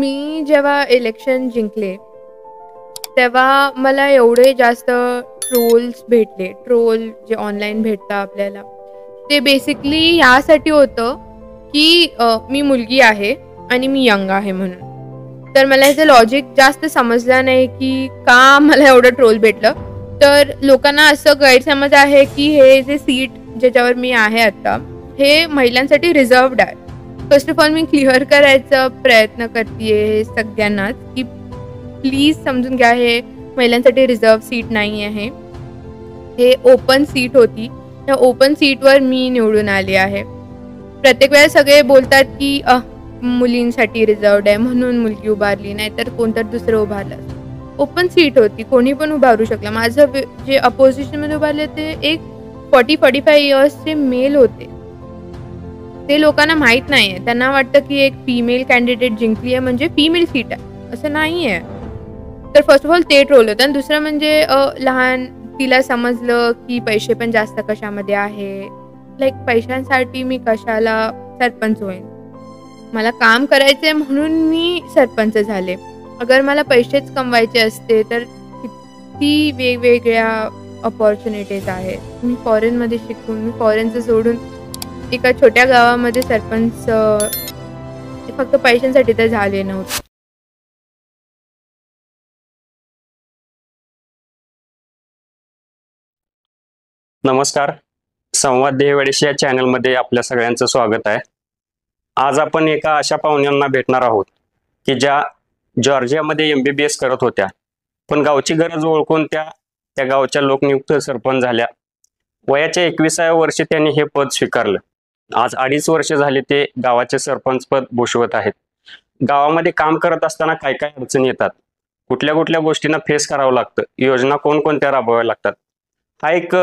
मी जेव्हा इलेक्शन जिंकले, तेव्हा मला एवढे जास्त ट्रोल्स भेटले. ट्रोल जे ऑनलाईन भेटतं आपल्याला. ते बेसिकली यासाठी होतं, की मी मुलगी आहे आणि मी यंग आहे म्हणून. तर मला ह्याचं लॉजिक जास्त समजलं नाही, की का मला एवढं ट्रोल भेटलं. तर लोकांना असं गैरसमज आहे, की हे जे सीट ज्याच्यावर मी आहे आता, हे महिलांसाठी रिझर्व्ड आहे. First of all me clear करायचा प्रयत्न करतीये सगळ्यांनाच, की प्लीज समजून घ्या, हे महिलांसाठी रिझर्व्ह सीट नाही आहे. हे ओपन सीट होती. त्या ओपन सीटवर मी निवडून आले आहे. प्रत्येक वेळेस सगळे बोलतात, की मुलींसाठी रिझर्व्ड आहे म्हणून मुलगी उभारली, नाहीतर कोणतर दुसरं उभारलं. ओपन सीट होती, कोणी पण उभारू शकलं. माझं जे अपोजिशनमध्ये उभारले ते एक 40-45 इयर्सचे मेल होते. ते लोकांना माहीत नाही आहे. त्यांना वाटतं, की एक फिमेल कॅन्डिडेट जिंकली आहे म्हणजे फिमेल सीट आहे. असं नाही आहे. तर फर्स्ट ऑफ ऑल ते ट्रोल होतं आणि दुसरं म्हणजे लहान तिला समजलं, की पैसे पण जास्त कशामध्ये आहे. लाईक पैशांसाठी मी कशाला सरपंच होईन. मला काम करायचंय म्हणून मी सरपंच झाले. अगर मला पैसेच कमवायचे असते तर किती वेगवेगळ्या अपॉर्च्युनिटीज आहेत. मी फॉरेनमध्ये शिकून, मी फॉरेनचं सोडून एका छोट्या गावामध्ये सरपंच फक्त पैशांसाठी तर झाले नव्हते. नमस्कार. संवाद देहवेडेश या चॅनलमध्ये आपल्या सगळ्यांचं स्वागत आहे. आज आपण एका अशा पाहुण्यांना भेटणार आहोत की ज्या जॉर्जियामध्ये MBBS करत होत्या, पण गावची गरज ओळखून त्या गावच्या लोकनियुक्त सरपंच झाल्या. वयाच्या 21व्या वर्षी त्यांनी हे पद स्वीकारलं. आज 2.5 वर्ष झाले ते गावाचे सरपंच पद भूषवत आहेत. गावामध्ये काम करत असताना काय काय अडचणी येतात, कुठल्या कुठल्या गोष्टींना फेस करावं लागतं, योजना कोणकोणत्या राबवाव्या लागतात, हा एक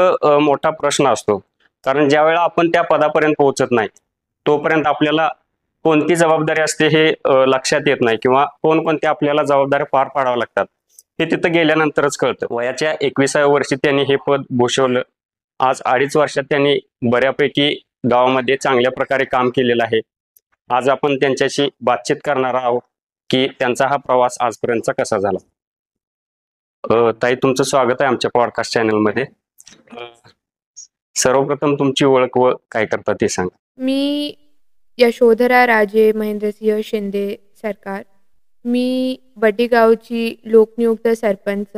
मोठा प्रश्न असतो. कारण ज्या वेळेला आपण त्या पदापर्यंत पोहोचत नाही तोपर्यंत आपल्याला कोणती जबाबदारी असते हे लक्षात येत नाही, किंवा कोणकोणत्या आपल्याला जबाबदाऱ्या पार पाडाव्या लागतात हे तिथं गेल्यानंतरच कळतं. वयाच्या 21व्या वर्षी त्यांनी हे पद भूषवलं. आज 2.5 वर्षात त्यांनी बऱ्यापैकी गावामध्ये चांगल्या प्रकारे काम केलेलं आहे. आज आपण त्यांच्याशी बातचीत करणार आहोत की त्यांचा हा प्रवास आजपर्यंतचा कसा झाला. ताई, तुमचं स्वागत आहे आमच्या पॉडकास्ट चॅनलमध्ये. सर्वप्रथम तुमची ओळख व काय करता ते सांगा. मी यशोधरा राजे महेंद्रसिंह शिंदे सरकार. मी बड्डीगावची लोकनियुक्त सरपंच.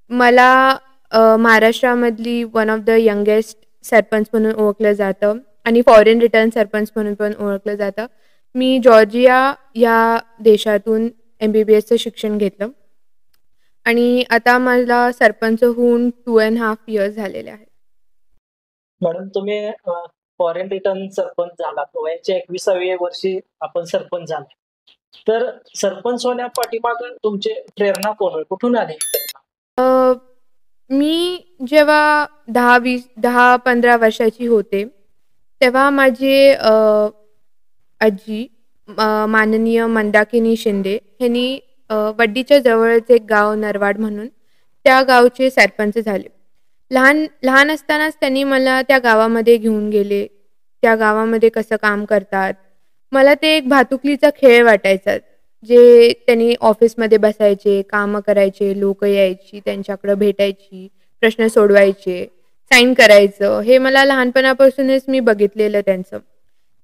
मला महाराष्ट्रामधली one of the youngest sarpanch म्हणून ओळखलं जातं आणि फॉरेन रिटर्न सरपंच म्हणून पण ओळखलं जातं. मी जॉर्जिया या देशातून MBBSचं शिक्षण घेतलं आणि आता मला सरपंच होऊन 2.5 इयर्स झालेले आहेत. मॅडम, तुम्ही फॉरेन रिटर्न सरपंच झालात. वयाच्या 21व्या वर्षी आपण सरपंच झाला. तर सरपंच होण्या पाठीमागे तुमची प्रेरणा कुठून आली? मी जेव्हा 10-15 वर्षाची होते तेव्हा माझे आजी माननीय मंदाकिनी शिंदे यांनी वड्डीच्या जवळच एक गाव नरवाड म्हणून त्या गावचे सरपंच झाले. लहान असतानाच त्यांनी मला त्या गावामध्ये घेऊन गेले. त्या गावामध्ये कसं काम करतात. मला ते एक भातुकलीचा खेळ वाटायचा. जे त्यांनी ऑफिसमध्ये बसायचे, कामं करायचे, लोक यायची, त्यांच्याकडं भेटायची, प्रश्न सोडवायचे, साईन करायचं. हे मला लहानपणापासूनच मी बघितलेलं त्यांचं.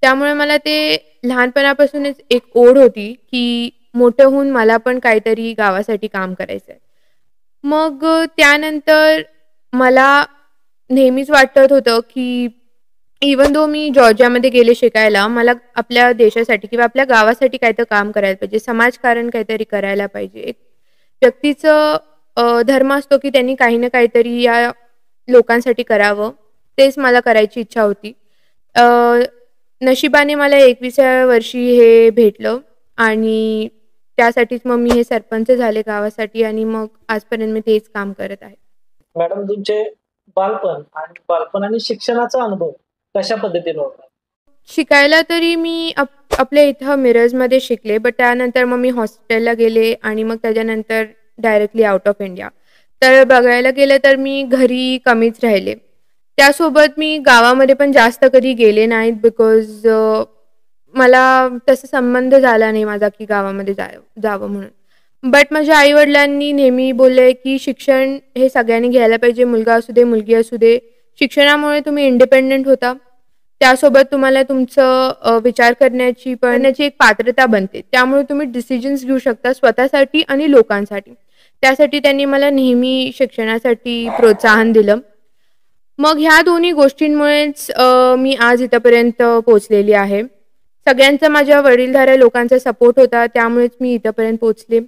त्यामुळे मला ते लहानपणापासूनच एक ओढ होती की मोठं होऊन मला पण काहीतरी गावासाठी काम करायचं आहे. मग त्यानंतर मला नेहमीच वाटत होतं की इवन दो मी जॉर्जियामध्ये गेले शिकायला, मला आपल्या देशासाठी किंवा आपल्या गावासाठी काहीतरी काम करायला पाहिजे, समाजकारण काहीतरी करायला पाहिजे. एक व्यक्तीचं धर्म असतो की त्यांनी काही ना काहीतरी या लोकांसाठी करावं. तेच मला करायची इच्छा होती. नशिबाने मला 21व्या वर्षी हे भेटलं आणि त्यासाठीच मग मी हे सरपंच झाले गावासाठी आणि मग आजपर्यंत मी तेच काम करत आहे. मॅडम, तुमचे बालपण आणि शिक्षणाचा अनुभव कशा पद्धतीने होता? शिकायला तरी मी आपल्या इथं मिरजमध्ये शिकले, बट त्यानंतर मग मी हॉस्टेलला गेले आणि मग त्याच्यानंतर डायरेक्टली आउट ऑफ इंडिया. तर बघायला गेलं तर मी घरी कमीच राहिले. त्यासोबत मी गावामध्ये पण जास्त कधी गेले नाहीत बिकॉज मला तसा संबंध झाला नाही माझा की गावामध्ये जावं म्हणून. बट माझ्या आई-वडिलांनी नेहमी बोलले, की शिक्षण हे सगळ्यांनी घ्यायला पाहिजे. मुलगा असू दे, मुलगी असू दे. शिक्षणामुळे तुम्ही इंडिपेंडंट होता. त्यासोबत तुम्हाला तुमचं विचार करण्याची एक पात्रता बनते. त्यामुळे तुम्ही डिसिजन्स घेऊ शकता स्वतःसाठी आणि लोकांसाठी. त्यासाठी त्यांनी मला नेहमी शिक्षणासाठी प्रोत्साहन दिलं. मग ह्या दोन्ही गोष्टींमुळेच मी आज इथपर्यंत पोहोचलेली आहे. सगळ्यांचा माझ्या वडीलधाऱ्या लोकांचा सपोर्ट होता, त्यामुळेच मी इथपर्यंत पोहोचले.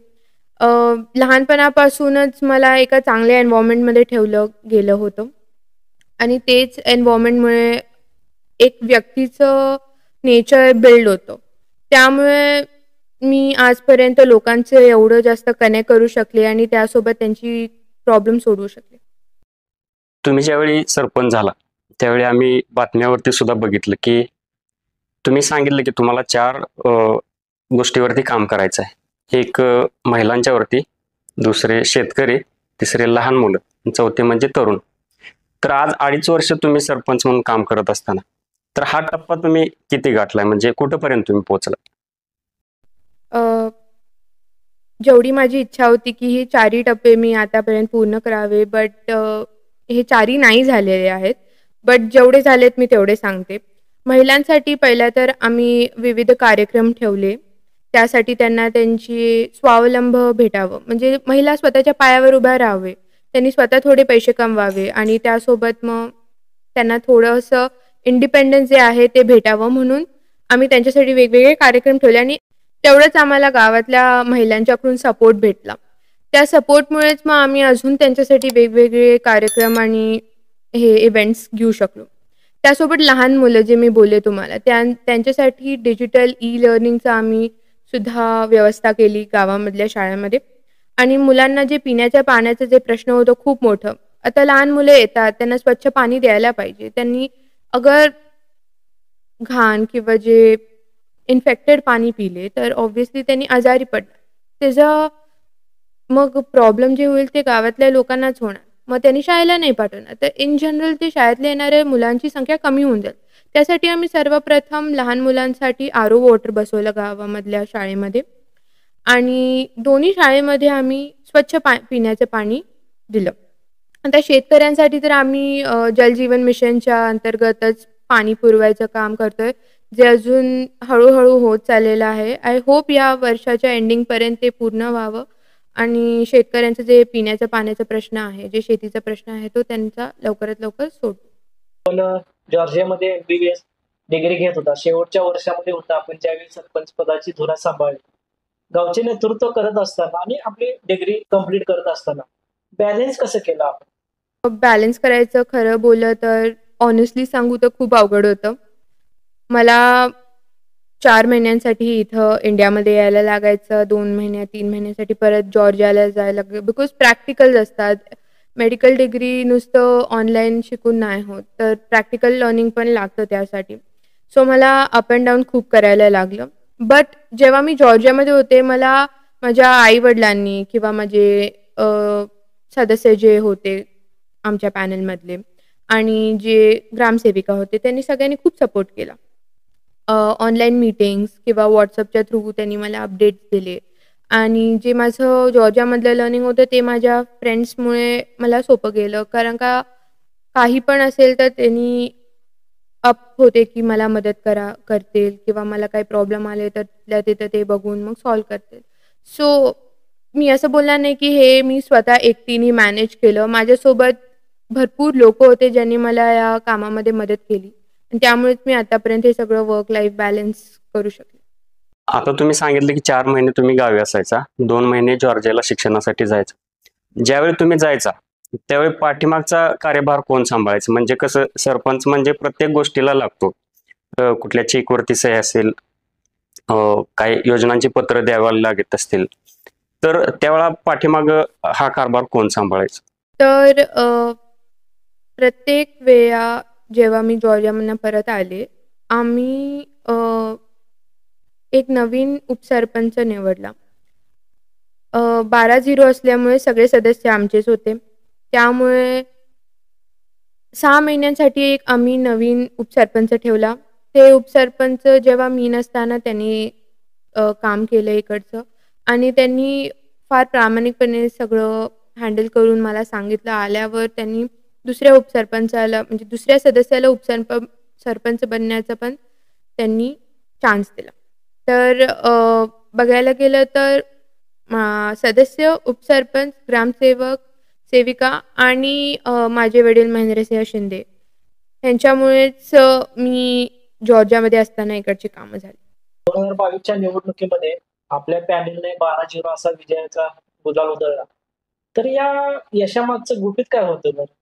लहानपणापासूनच मला एका चांगल्या एन्व्हायर्नमेंटमध्ये ठेवलं गेलं होतं आणि तेच एन्व्हायर्नमेंटमुळे एक व्यक्तीचं नेचर बिल्ड होतं. त्यामुळे मी आजपर्यंत लोकांचं एवढं जास्त कनेक्ट करू शकले आणि त्यासोबत त्यांची प्रॉब्लेम सोडवू शकले. तुम्ही ज्यावेळी सरपंच झाला त्यावेळी आम्ही बातम्यावरती सुद्धा बघितलं की तुम्ही सांगितलं की तुम्हाला 4 गोष्टीवरती काम करायचं आहे. एक महिलांच्यावरती, दुसरे शेतकरी, तिसरे लहान मुलं, चौथे म्हणजे तरुण. तर आज 2.5 वर्ष तुम्ही सरपंच म्हणून काम करत असताना तर हा टप्पा तुम्ही किती गाठलाय, म्हणजे कुठपर्यंत तुम्ही पोहोचला? जेवढी माझी इच्छा होती की हे 4ही टप्पे मी आतापर्यंत पूर्ण करावे, बट हे 4ही नाही झालेले आहेत. बट जेवढे झालेत मी तेवढे सांगते. महिलांसाठी पहिला तर आम्ही विविध कार्यक्रम ठेवले. त्यासाठी त्यांना त्यांची स्वावलंब भेटावं, म्हणजे महिला स्वतःच्या पायावर उभ्या राहावे. त्यांनी स्वतः थोडे पैसे कमवावे आणि त्यासोबत मग त्यांना थोडंसं इंडिपेंडन्स जे आहे ते भेटावं म्हणून आम्ही त्यांच्यासाठी वेगवेगळे कार्यक्रम ठेवले आणि तेवढंच आम्हाला गावातल्या महिलांच्याकडून सपोर्ट भेटला. त्या सपोर्टमुळेच मग आम्ही अजून त्यांच्यासाठी वेगवेगळे कार्यक्रम आणि हे इव्हेंट्स घेऊ शकलो. त्यासोबत लहान मुलं जे मी बोलले तुम्हाला त्यांच्यासाठी डिजिटल ई-लर्निंगचा आम्ही सुद्धा व्यवस्था केली गावामधल्या शाळांमध्ये आणि मुलांना जे पिण्याच्या पाण्याचं जे प्रश्न होतं खूप मोठं. आता लहान मुलं येतात, त्यांना स्वच्छ पाणी द्यायला पाहिजे. त्यांनी अगर घाण किंवा जे इन्फेक्टेड पाणी पिले तर ऑब्व्हियसली त्यांनी आजारी पडणार. त्याचा मग प्रॉब्लेम जे होईल ते गावातल्या लोकांनाच होणार. मग त्यांनी शाळेला नाही पाठवणार. तर इन जनरल ते शाळेतल्या येणाऱ्या मुलांची संख्या कमी होऊन जाईल. त्यासाठी आम्ही सर्वप्रथम लहान मुलांसाठी आरो वॉटर बसवलं गावामधल्या शाळेमध्ये आणि दोन्ही शाळेमध्ये आम्ही स्वच्छ पिण्याचं पाणी दिलं. आता शेतकऱ्यांसाठी तर आम्ही जलजीवन मिशनच्या अंतर्गतच पाणी पुरवायचं काम करतोय, जे अजून हळू-हळू होत चाललेलं आहे. आय होप या वर्षाच्या एंडिंगपर्यंत ते पूर्ण व्हावं आणि शेतकऱ्यांचं जे पिण्याच्या पाण्याचा प्रश्न आहे, जे शेतीचा प्रश्न आहे, तो त्यांचा लवकरात लवकर सोडतो. पण जॉर्जियामध्ये MBBS डिग्री घेत होता. शेवटच्या वर्षामध्ये होता आपण ज्यावेळी सरपंच पदाची धुरा सांभाळली. गावचे नेतृत्व करत असताना आणि आपली डिग्री कंप्लीट करत असताना बॅलन्स कसं केलं आपण? बॅलन्स करायचं खरं बोललं तर ऑनेस्टली सांगू तर खूप अवघड होतं. मला 4 महिन्यांसाठी इथं इंडियामध्ये यायला लागायचं. 2 महिन्या 3 महिन्यासाठी परत जॉर्जियाला जायला लागायचं. बिकॉज प्रॅक्टिकल्स असतात. मेडिकल डिग्री नुसतं ऑनलाईन शिकून नाही होत. तर प्रॅक्टिकल लर्निंग पण लागतं त्यासाठी. सो मला अप अँड डाऊन खूप करायला लागलं. बट जेव्हा मी जॉर्जियामध्ये होते मला माझ्या आई-वडिलांनी किंवा माझे सदस्य जे होते आमच्या पॅनलमधले आणि जे ग्रामसेविका होते त्यांनी सगळ्यांनी खूप सपोर्ट केला. ऑनलाईन मीटिंग्स किंवा WhatsAppच्या थ्रू त्यांनी मला अपडेट्स दिले आणि जे माझं जॉर्जियामधलं लर्निंग होतं ते माझ्या फ्रेंड्समुळे मला सोपं गेलं. कारण का काही पण असेल तर त्यांनी अप होते की मला मदत करतील किंवा मला काही प्रॉब्लेम आले तर तिथल्या तिथं ते बघून मग सॉल्व्ह करतील. सो मी असं बोलणार नाही की हे मी स्वतः एकटीने मॅनेज केलं. माझ्यासोबत भरपूर लोकं होते ज्यांनी मला या कामामध्ये मदत केली आणि त्यामुळेच मी आतापर्यंत हे सगळं वर्क लाईफ बॅलन्स करू शकले. आता तुम्ही सांगितलं की 4 महिने तुम्ही गावी असायचा, 2 महिने जॉर्जियाला शिक्षणासाठी जायचा. ज्यावेळी तुम्ही जायचा त्यावेळी पाठीमागचा कार्यभार कोण सांभाळायचं? म्हणजे कसं, सरपंच म्हणजे प्रत्येक गोष्टीला लागतो. कुठल्या चेकवरती सही असेल, काही योजनांची पत्र द्यावी लागत असतील, तर त्यावेळा पाठीमाग हा कारभार कोण सांभाळायचा? तर प्रत्येक वेळा जेव्हा मी जॉर्जियामधनं परत आले, आम्ही एक नवीन उपसरपंच निवडला. 12-0 असल्यामुळे सगळे सदस्य आमचेच होते. त्यामुळे 6 महिन्यांसाठी एक आम्ही नवीन उपसरपंच ठेवला ते उपसरपंच जेव्हा मी नसताना त्यांनी काम केलं इकडचं आणि त्यांनी फार प्रामाणिकपणे सगळं हँडल करून मला सांगितलं. आल्यावर त्यांनी दुसऱ्या उपसरपंचाला म्हणजे दुसऱ्या सदस्याला सरपंच बनण्याचा पण त्यांनी चान्स दिला. तर बघायला गेलं तर सदस्य, उपसरपंच, ग्रामसेवक, सेविका आणि माझे वडील महेंद्रसिंह शिंदे ह्यांच्यामुळेच मी जॉर्जियामध्ये असताना इकडची कामं झाली. 2022च्या निवडणुकीमध्ये आपल्या पॅनेलने 12-0 असा विजयाचा गुलाल उधळला. तर या यशामागचं गुपित काय होतं बरं?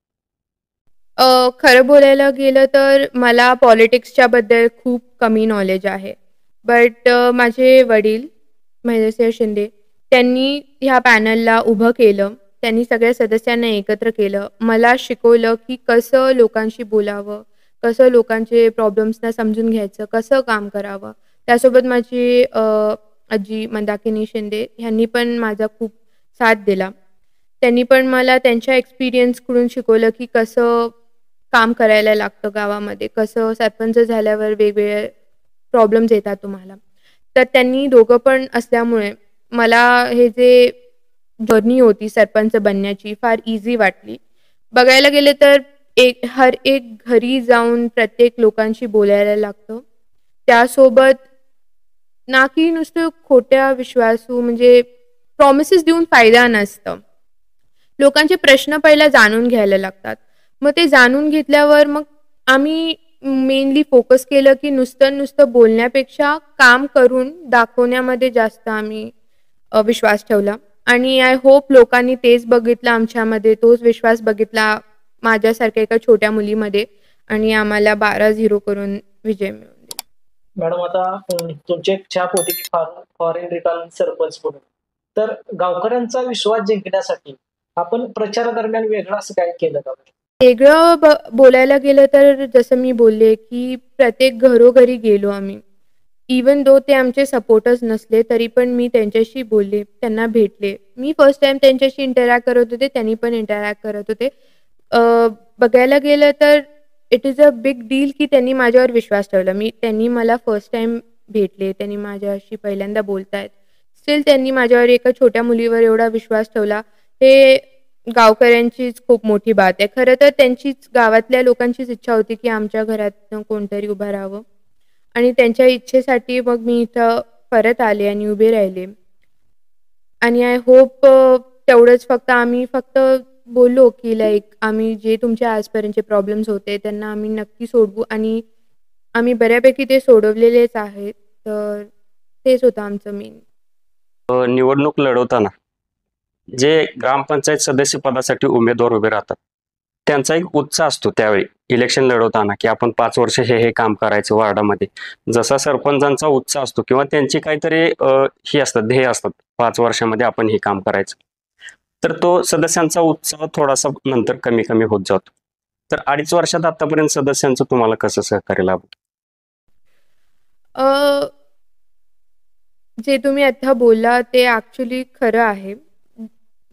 खरं बोलायला गेलं तर मला पॉलिटिक्सच्या बद्दल खूप कमी नॉलेज आहे. बट माझे वडील महेंद्रसिंह शिंदे त्यांनी ह्या पॅनलला उभं केलं. त्यांनी सगळ्या सदस्यांना एकत्र केलं. मला शिकवलं की कसं लोकांशी बोलावं, कसं लोकांचे प्रॉब्लेम्सना समजून घ्यायचं, कसं काम करावं. त्यासोबत माझी आजी मंदाकिनी शिंदे ह्यांनी पण माझा खूप साथ दिला. त्यांनी पण मला त्यांच्या एक्सपिरियन्सकडून शिकवलं की कसं काम करायला लागतं गावामध्ये, कसं सरपंच झाल्यावर वेगवेगळे प्रॉब्लेम्स येतात तुम्हाला. तर त्यांनी दोघं पण असल्यामुळे मला हे जे जर्नी होती सरपंच बनण्याची फार ईझी वाटली. बघायला गेले तर हर एक घरी जाऊन प्रत्येक लोकांशी बोलायला लागतं. त्यासोबत ना की नुसतं खोट्या विश्वासू म्हणजे प्रॉमिसेस देऊन फायदा नसतं. लोकांचे प्रश्न पहिला जाणून घ्यायला लागतात. मग ते जाणून घेतल्यावर मग आम्ही मेनली फोकस केलं की नुसतं बोलण्यापेक्षा काम करून दाखवण्यामध्ये जास्त आम्ही विश्वास ठेवला आणि आय होप लोकांनी तेच बघितलं आमच्यामध्ये, तोच विश्वास बघितला माझ्यासारख्या एका छोट्या मुलीमध्ये आणि आम्हाला 12-0 करून विजय मिळवून दिला. मॅडम आता तुमची एक छाप होती की फॉरेन रिटर्न सरपंच म्हणून. तर गावकऱ्यांचा विश्वास जिंकण्यासाठी आपण प्रचारादरम्यान वेगळं असं काय केलं का? वेगळं बोलायला गेलं तर जसं मी बोलले की प्रत्येक घरोघरी गेलो आम्ही. इवन दो ते आमचे सपोर्टर्स नसले तरी पण मी त्यांच्याशी बोलले, त्यांना भेटले. मी फर्स्ट टाईम त्यांच्याशी इंटरॅक्ट करत होते, त्यांनी पण इंटरॅक्ट करत होते. बघायला गेलं तर it is a big deal की त्यांनी माझ्यावर विश्वास ठेवला. त्यांनी मला फर्स्ट टाईम भेटले, त्यांनी माझ्याशी पहिल्यांदा बोलतायत. स्टिल त्यांनी माझ्यावर एका छोट्या मुलीवर एवढा विश्वास ठेवला. हे गावकऱ्यांचीच खूप मोठी बात आहे. खरं तर त्यांचीच गावातल्या लोकांचीच इच्छा होती की आमच्या घरातनं कोणतरी उभं राहावं आणि त्यांच्या इच्छेसाठी मग मी इथं परत आले आणि उभे राहिले. आणि आय होप तेवढंच आम्ही फक्त बोललो की आम्ही जे तुमचे आजपर्यंतचे प्रॉब्लेम्स होते त्यांना आम्ही नक्की सोडवू आणि आम्ही बऱ्यापैकी ते सोडवलेलेच आहेत. तर तेच होतं आमचं मेन. निवडणूक लढवताना जे ग्रामपंचायत सदस्य पदासाठी उमेदवार उभे राहतात त्यांचा एक उत्साह असतो त्यावेळी इलेक्शन लढवताना की आपण 5 वर्ष हे काम करायचं वार्डामध्ये. जसा सरपंचांचा उत्साह असतो किंवा त्यांची काहीतरी ही असतात, ध्येय असतात, 5 वर्षामध्ये आपण हे काम करायचं. तर तो सदस्यांचा उत्साह थोडासा नंतर कमी कमी होत जातो. तर 2.5 वर्षात आतापर्यंत सदस्यांचं तुम्हाला कसं सहकार्य लाभलं? जे तुम्ही आता बोलला ते ॲक्च्युली खरं आहे.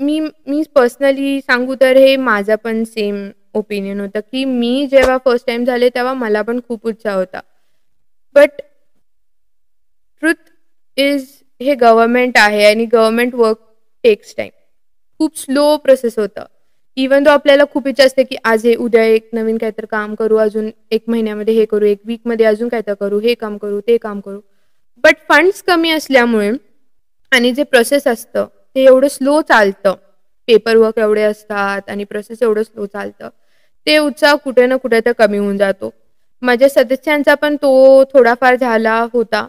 मी पर्सनली सांगू तर हे माझं पण सेम ओपिनियन होतं की मी जेव्हा फर्स्ट टाईम झाले तेव्हा मला पण खूप उत्साह होता. बट ट्रुथ इज हे गव्हर्नमेंट आहे आणि गव्हर्नमेंट वर्क टेक्स टाईम. खूप स्लो प्रोसेस होतं. इवन दो आपल्याला खूप इच्छा असते की आज हे, उद्या एक नवीन काहीतरी काम करू, अजून 1 महिन्यामध्ये हे करू, 1 वीकमध्ये अजून काहीतरी करू, हे काम करू, ते काम करू. बट फंड्स कमी असल्यामुळे आणि जे प्रोसेस असतं ते एवढं स्लो चालतं, पेपरवर्क एवढे असतात आणि प्रोसेस एवढं स्लो चालतं, ते उत्साह कुठे ना कुठे तर कमी होऊन जातो. माझ्या सदस्यांचा पण तो थोडाफार झाला होता.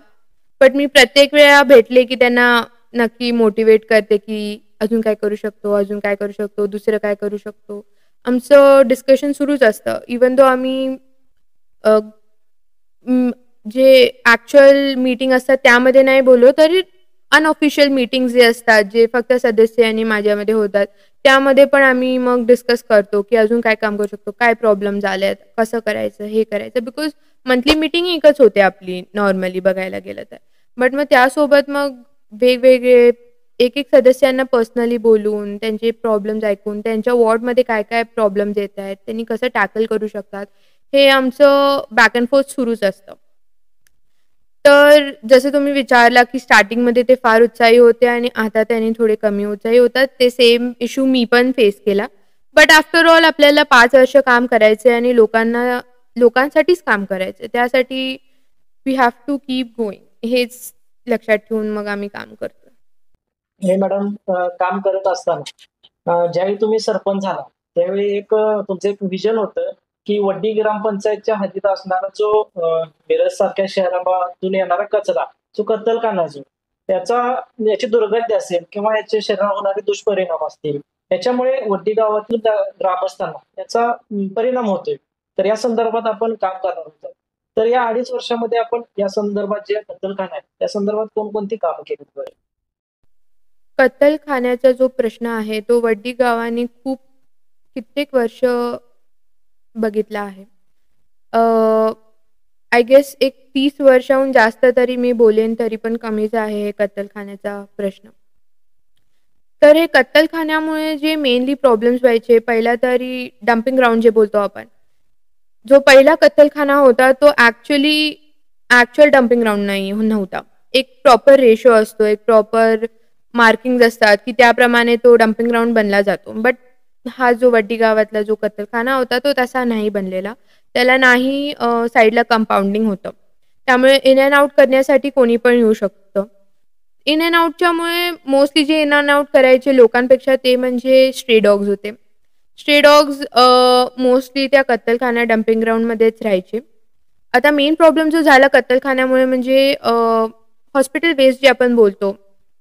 बट मी प्रत्येक वेळा भेटले की त्यांना नक्की मोटिवेट करते की अजून काय करू शकतो, अजून काय करू शकतो, दुसरं काय करू शकतो. आमचं डिस्कशन सुरूच असतं. इवन दो आम्ही जे ॲक्च्युअल मीटिंग असतात त्यामध्ये नाही बोललो तरी अनऑफिशियल मीटिंग्स जे असतात, जे फक्त सदस्य आणि माझ्यामध्ये होतात, त्यामध्ये पण आम्ही मग डिस्कस करतो की अजून काय काम करू शकतो, काय प्रॉब्लेम झालेत, कसं करायचं, हे करायचं. बिकॉज मंथली मीटिंग एकच होते आपली नॉर्मली बघायला गेलं तर. बट मग त्यासोबत मग वेगवेगळे एक सदस्यांना पर्सनली बोलून, त्यांचे प्रॉब्लेम्स ऐकून, त्यांच्या वॉर्डमध्ये काय प्रॉब्लेम्स येत आहेत, त्यांनी कसं टॅकल करू शकतात, हे आमचं बॅक अँड फोर्थ सुरूच असतं. तर जसं तुम्ही विचारला, की स्टार्टिंगमध्ये ते फार उत्साही होते आणि आता त्यांनी थोडे कमी उत्साही होतात. ते सेम इश्यू मी पण फेस केला. बट आफ्टर ऑल आपल्याला 5 वर्ष काम करायचंय आणि लोकांसाठीच काम करायचंय. त्यासाठी we have to keep going. हेच लक्षात ठेवून मग आम्ही काम करतो. हे मॅडम काम करत असताना ज्यावेळी तुम्ही सरपंच झाला त्यावेळी तुमचं एक विजन होतं की वड्डी ग्रामपंचायतच्या हद्दीत असणारा जो मिरज सारख्या शहरातून येणारा कचरा जो कत्तलखाना जो याची दुर्गंधी असेल किंवा याचे शरीरावर होणारे दुष्परिणाम असतील याच्यामुळे वड्डी गावातील ग्रामस्थांना याचा परिणाम होतोय. तर या संदर्भात आपण काम करणार होतो. तर या 2.5 वर्षामध्ये आपण या संदर्भात जे कत्तलखाना आहे त्या संदर्भात कोणकोणती कामं केली बरं? कत्तलखान्याचा जो प्रश्न आहे तो वड्डी गावाने कित्येक वर्ष बघितला आहे. आय गेस एक 30 वर्षाहून जास्त तरी मी बोलेन तरी पण कमीच आहे हे कत्तलखान्याचा प्रश्न. तर हे कत्तलखान्यामुळे जे मेनली प्रॉब्लेम्स व्हायचे पहिला तरी डंपिंग ग्राउंड जे बोलतो आपण. जो पहिला कत्तलखाना होता तो ॲक्चुअल डंपिंग ग्राउंड नव्हता. एक प्रॉपर रेशो असतो, एक प्रॉपर मार्किंग्ज असतात, की त्याप्रमाणे तो डंपिंग ग्राउंड बनला जातो. बट हा जो वड्डी गावातला जो कत्तलखाना होता तो तसा नाही बनलेला. त्याला नाही साईडला कंपाउंडिंग होतं. त्यामुळे इन अँड आउट करण्यासाठी कोणी पण येऊ शकतं. इन अँड आउटच्यामुळे मोस्टली जे इन अँड आउट करायचे लोकांपेक्षा ते म्हणजे स्ट्रे डॉग्स होते. स्ट्रे डॉग्स मोस्टली त्या कत्तलखाना डंपिंग ग्राउंडमध्येच राहायचे. आता मेन प्रॉब्लेम जो झाला कत्तलखान्यामुळे म्हणजे हॉस्पिटल वेस्ट जे आपण बोलतो,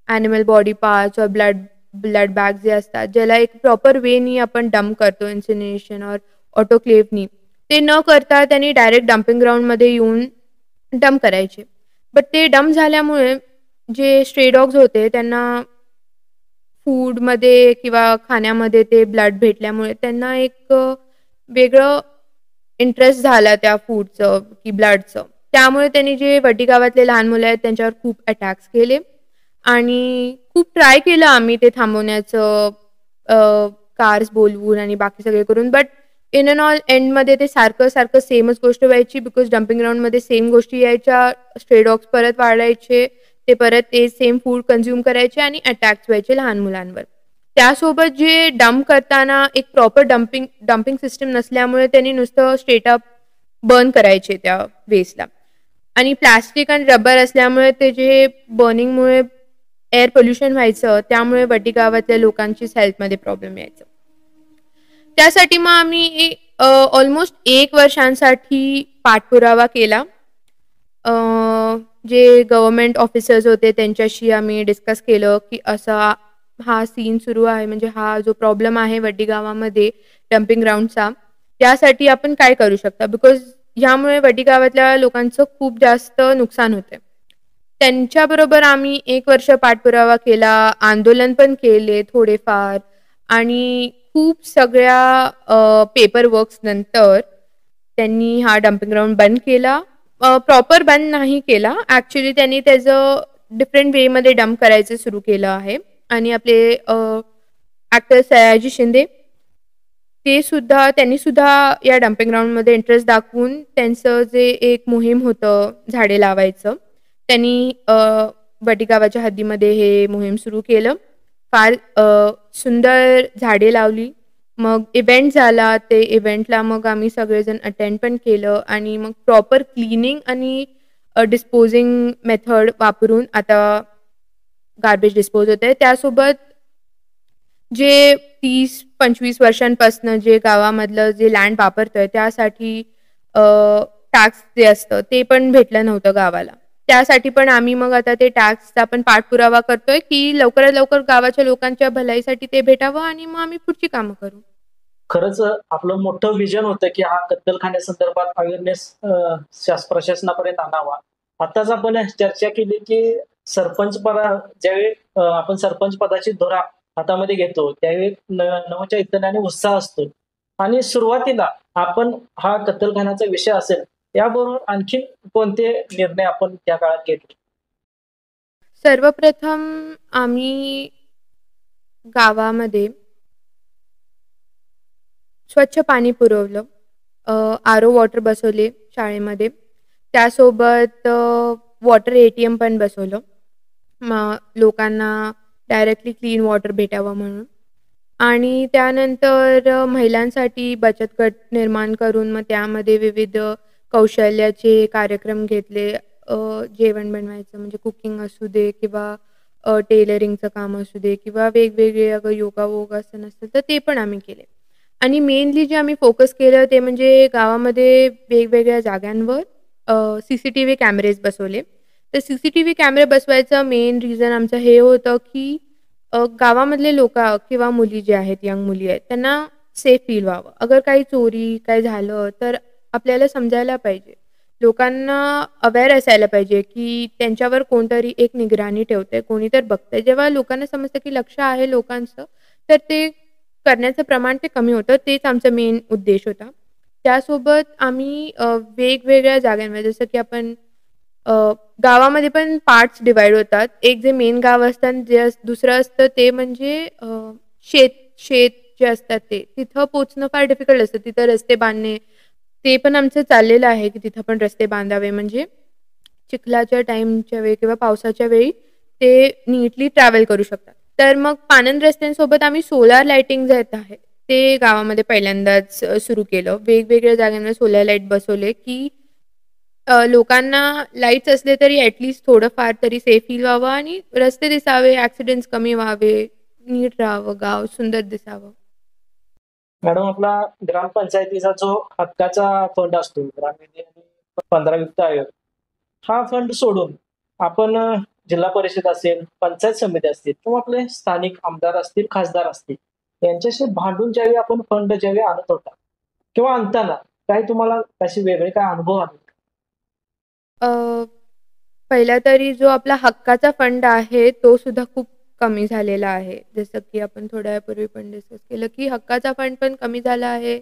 ॲनिमल बॉडी पार्ट्स और ब्लड बॅग जे असतात, ज्याला एक प्रॉपर वेनी आपण डंप करतो इन्सिनरेशन और ऑटोक्लेव्हनी, ते न करता त्यांनी डायरेक्ट डंपिंग ग्राउंडमध्ये येऊन डंप करायचे. बट ते डंप झाल्यामुळे जे स्ट्रे डॉग्स होते त्यांना फूडमध्ये किंवा खाण्यामध्ये ते ब्लड भेटल्यामुळे त्यांना एक वेगळं इंटरेस्ट झाला त्या फूडचं की ब्लडचं. त्यामुळे त्यांनी जे वड्डी गावातले लहान मुलं आहेत त्यांच्यावर खूप अटॅक्स केले आणि खूप ट्राय केलं आम्ही ते थांबवण्याचं, कार्स बोलवून आणि बाकी सगळे करून. बट इन अँड ऑल एंडमध्ये ते सारखं सेमच गोष्ट व्हायची बिकॉज डंपिंग ग्राउंडमध्ये सेम गोष्टी यायच्या. स्ट्रे डॉग्स परत वाढायचे, ते परत ते सेम फूड कंझ्युम करायचे आणि अटॅक्स व्हायचे लहान मुलांवर. त्यासोबत जे डंप करताना एक प्रॉपर डंपिंग सिस्टम नसल्यामुळे त्यांनी नुसतं स्ट्रेट अप बर्न करायचे त्या वेस्टला. आणि प्लास्टिक आणि रबर असल्यामुळे ते जे बर्निंगमुळे एअर पोल्युशन व्हायचं, त्यामुळे वड्डी गावातल्या लोकांचीच हेल्थमध्ये प्रॉब्लेम यायचं. त्यासाठी मग आम्ही ऑलमोस्ट 1 वर्षांसाठी पाठपुरावा केला. जे गव्हर्नमेंट ऑफिसर्स होते त्यांच्याशी आम्ही डिस्कस केलं की असा हा सीन सुरू आहे, म्हणजे हा जो प्रॉब्लेम आहे वड्डी गावामध्ये डंपिंग ग्राउंडचा, त्यासाठी आपण काय करू शकता, बिकॉज ह्यामुळे वड्डी गावातल्या लोकांचं खूप जास्त नुकसान होते. त्यांच्याबरोबर आम्ही 1 वर्ष पाठपुरावा केला, आंदोलन पण केले थोडेफार आणि खूप सगळ्या पेपर वर्क्स नंतर त्यांनी हा डंपिंग ग्राउंड बंद केला. प्रॉपर बंद नाही केला, ॲक्च्युली त्यांनी त्याचं डिफरंट वेमध्ये डंप करायचं सुरू केलं आहे. आणि आपले ॲक्टर सयाजी शिंदे त्यांनी सुद्धा या डंपिंग ग्राउंडमध्ये इंटरेस्ट दाखवून त्यांचं जे एक मोहीम होतं झाडे लावायचं, त्यांनी वड्डी गावाच्या हद्दीमध्ये हे मोहीम सुरू केलं. फार सुंदर झाडे लावली. मग इव्हेंट झाला, ते इव्हेंटला मग आम्ही सगळेजण अटेंड पण केलं आणि मग प्रॉपर क्लिनिंग आणि डिस्पोजिंग मेथड वापरून आता गार्बेज डिस्पोज होतंय. त्यासोबत जे 30-25 वर्षांपासून जे गावामधलं जे लँड वापरतोय त्यासाठी टॅक्स जे असतं ते पण भेटलं नव्हतं गावाला. त्यासाठी पण आम्ही मग आता ते टॅक्सचा पण पाठपुरावा करतोय की लवकरात लवकर गावाच्या लोकांच्या भलाईसाठी ते भेटावं आणि मग आम्ही पुढची कामं करू. खरंच आपलं मोठं विजन होतं की हा कत्तलखान्यासंदर्भात अवेअरनेस प्रशासनापर्यंत आणावा. आताच आपण चर्चा केली की ज्यावेळी आपण सरपंच पदाची धुरा हातामध्ये घेतो त्यावेळी नवचैतन्य आणि उत्साह असतो. आणि सुरुवातीला आपण हा कत्तलखान्याचा विषय असेल याबरोबर आणखी कोणते निर्णय आपण त्या काळात घेतले? सर्वप्रथम आम्ही गावामध्ये स्वच्छ पाणी पुरवलं, आरो वॉटर बसवले शाळेमध्ये. त्यासोबत वॉटर ATM पण बसवलं. मग लोकांना डायरेक्टली क्लीन वॉटर भेटावं म्हणून. आणि त्यानंतर महिलांसाठी बचत गट निर्माण करून मग त्यामध्ये विविध कौशल्याचे कार्यक्रम घेतले. जेवण बनवायचं म्हणजे कुकिंग असू दे किंवा टेलरिंगचं काम असू दे किंवा वेगवेगळे अगर योगासन असेल तर ते पण आम्ही केले. आणि मेनली जे आम्ही फोकस केलं ते म्हणजे गावामध्ये वेगवेगळ्या जागांवर CCTV कॅमेरेज बसवले. तर CCTV कॅमेरे बसवायचं मेन रिझन आमचं हे होतं, की गावामधले लोकं किंवा मुली जे आहेत, यंग मुली आहेत, त्यांना सेफ फील व्हावं. अगर काही चोरी, काही झालं तर आपल्याला समजायला पाहिजे. लोकांना अवेअर असायला पाहिजे, की त्यांच्यावर कोणतरी एक निगराणी ठेवतंय, कोणी तर बघतंय. जेव्हा लोकांना समजतं, की लक्ष आहे लोकांचं, तर ते करण्याचं प्रमाण ते कमी होतं. तेच आमचा मेन उद्देश होता. त्यासोबत आम्ही वेगवेगळ्या जागांवर जसं की आपण अ, गावामध्ये पण पार्ट्स डिव्हाईड होतात. एक जे मेन गाव असतं आणि जे दुसरं असतं ते म्हणजे शेत शेत जे असतात ते. तिथं पोहोचणं फार डिफिकल्ट असतं. तिथं रस्ते बांधणे, ते पण आमचं चाललेलं आहे, की तिथं पण रस्ते बांधावे म्हणजे चिखलाच्या टाईमच्या वेळी किंवा पावसाच्या वेळी ते नीटली ट्रॅव्हल करू शकतात. तर मग पाणंद रस्त्यांसोबत आम्ही सोलार लाइटिंग जे आहे, ते गावामध्ये पहिल्यांदाच सुरू केलं. वेगवेगळ्या जागांवर सोलार लाईट बसवले, की लोकांना लाईट्स असले तरी ॲटलीस्ट थोडंफार तरी सेफ फील व्हावं आणि रस्ते दिसावे, ॲक्सिडेंट्स कमी व्हावे, नीट राहावं, गाव सुंदर दिसावं. मॅडम, आपला ग्रामपंचायतीचा जो हक्काचा फंड असतो, ग्रामनिधी आणि 15 वित्त आयोग, हा फंड सोडून आपण जिल्हा परिषद असेल, पंचायत समिती असतील किंवा आपले स्थानिक आमदार असतील, खासदार असतील, यांच्याशी भांडून ज्यावेळी आपण फंड ज्यावेळी आणत होता किंवा आणताना काही तुम्हाला असे वेगळे काय अनुभव आले? अ, पहिला तरी जो आपला हक्काचा फंड आहे, तो सुद्धा खूप कमी झालेला आहे. जसं की आपण थोड्या वेळापूर्वी पण डिस्कस केलं, की हक्काचा फंड पण कमी झाला आहे.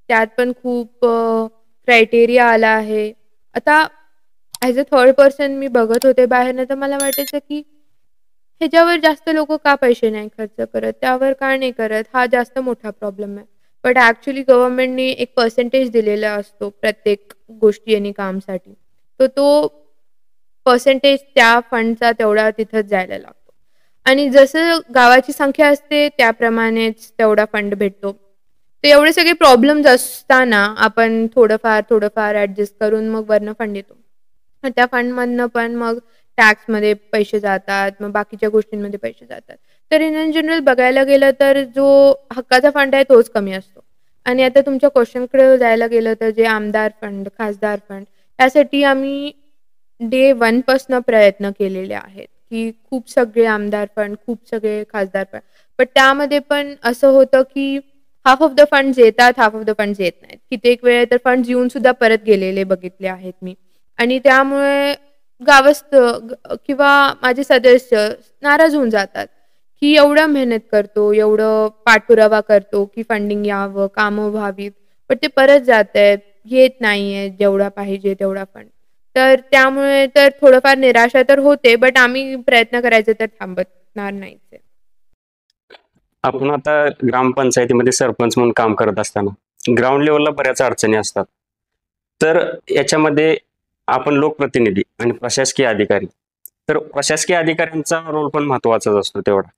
त्यात पण खूप क्रायटेरिया आला आहे. आता ॲज अ थर्ड पर्सन मी बघत होते बाहेरनं, तर मला वाटायचं की ह्याच्यावर जास्त लोकं का पैसे नाही खर्च करत? त्यावर का नाही करत? हा जास्त मोठा प्रॉब्लेम आहे. बट ॲक्चुअली गव्हर्नमेंटने एक पर्सेंटेज दिलेला असतो प्रत्येक गोष्टी आणि कामसाठी. तर तो पर्सेंटेज त्या फंडचा तेवढा तिथंच जायला लागतो. आणि जसं गावाची संख्या असते त्याप्रमाणेच तेवढा फंड भेटतो. तर एवढे सगळे प्रॉब्लेम्स असताना आपण थोडंफार ॲडजस्ट करून मग वरनं फंड येतो. मग त्या फंडमधनं पण मग टॅक्समध्ये पैसे जातात, मग बाकीच्या गोष्टींमध्ये पैसे जातात. तर इन जनरल बघायला गेलं तर जो हक्काचा फंड आहे तोच कमी असतो. आणि आता तुमच्या क्वेशनकडे जायला गेलं तर जे आमदार फंड, खासदार फंड त्यासाठी आम्ही डे 1 पासनं प्रयत्न केलेले आहेत, की खूप सगळे आमदार फंड, खूप सगळे खासदार फंड. बट त्यामध्ये पण असं होतं, की हाल्फ ऑफ द फंड्स येतात, हाल्फ ऑफ द फंड्स येत नाहीत. कित्येक वेळा तर फंड्स येऊन सुद्धा परत गेलेले बघितले आहेत मी. आणि त्यामुळे गावस्थ किंवा माझे सदस्य नाराज होऊन जातात, की एवढं मेहनत करतो, एवढं पाठपुरावा करतो, की फंडिंग यावं, कामं व्हावीत, पण ते परत जातंय, येत नाहीये जेवढा पाहिजे तेवढा फंड. तर त्यामुळे तर थोडंफार निराशा तर होते, बट आम्ही प्रयत्न करायचे तर थांबणार नाहीच आहे. आपण आता ग्रामपंचायतीमध्ये सरपंच म्हणून काम करत असताना ग्राउंड लेवलला बऱ्याच अडचणी असतात. तर याच्यामध्ये आपण लोकप्रतिनिधी आणि प्रशासकीय अधिकारी, तर प्रशासकीय अधिकाऱ्यांचा रोल पण महत्वाचाच असतो तेवढा.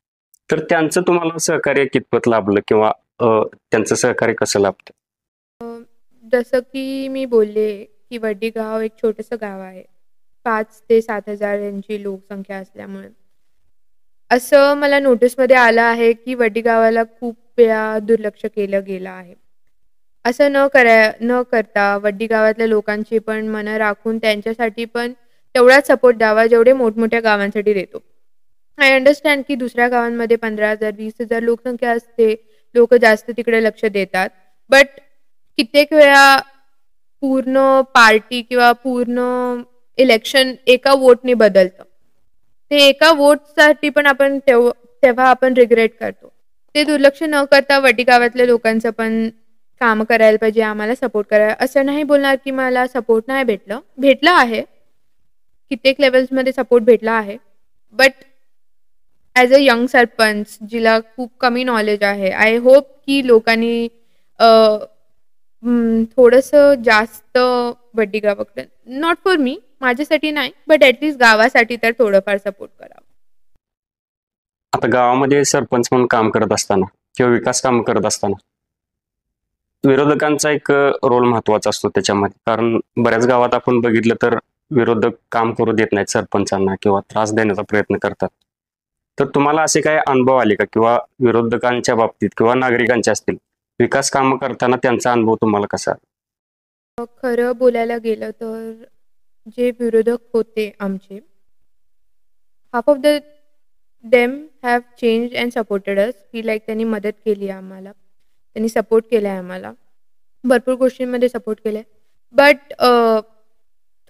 तर त्यांचं तुम्हाला सहकार्य कितपत लाभलं किंवा त्यांचं सहकार्य कसं लाभतं? जसं की मी बोलले, की वड्डी गाव एक छोटंसं गाव आहे. 5,000 ते 7,000 यांची लोकसंख्या असल्यामुळे. असं मला नोटीसमध्ये आलं आहे, की वड्डी गावाला खूप वेळा दुर्लक्ष केलं गेलं आहे. असं न करता वड्डी गावातल्या लोकांची पण मनं राखून त्यांच्यासाठी पण तेवढाच सपोर्ट द्यावा, जेवढे मोठमोठ्या गावांसाठी देतो. आय अंडरस्टँड की दुसऱ्या गावांमध्ये 15,000 20,000 लोकसंख्या असते. लोकं जास्त तिकडे लक्ष देतात. बट कित्येक वेळा पूर्ण पार्टी किंवा पूर्ण इलेक्शन एका वोटने बदलतं. ते एका वोटसाठी पण आपण तेव्हा आपण रिग्रेट करतो. ते दुर्लक्ष न करता वडी गावातल्या लोकांचं पण कामं करायला पाहिजे, आम्हाला सपोर्ट करायला असं नाही बोलणार की मला सपोर्ट नाही भेटलं. भेटलं आहे. कित्येक लेव्हल्समध्ये सपोर्ट भेटला आहे. But as a young sarpanch जिला खूप कमी नॉलेज आहे, आय होप की लोकांनी थोडंसं जास्त वड्डी गावाकडे नॉट फॉर मी, माझ्यासाठी नाही, बट ॲटलीस्ट गावासाठी तर थोडंफार सपोर्ट करावं. आता गावामध्ये सरपंच म्हणून काम करत असताना किंवा विकास काम करत असताना विरोधकांचा एक रोल महत्वाचा असतो त्याच्यामध्ये. कारण बऱ्याच गावात आपण बघितलं तर विरोधक काम करू देत नाहीत सरपंचांना किंवा त्रास देण्याचा प्रयत्न करतात. तर तुम्हाला असे काही अनुभव आले का, किंवा विरोधकांच्या बाबतीत किंवा नागरिकांच्या असतील विकास कामं करताना त्यांचा अनुभव तुम्हाला कसा आला? खरं बोलायला गेलं तर जे विरोधक होते आमचे, half of them have change and supported us, की लाईक त्यांनी मदत केली आहे आम्हाला, त्यांनी सपोर्ट केला आहे आम्हाला, भरपूर गोष्टींमध्ये सपोर्ट केलं आहे. बट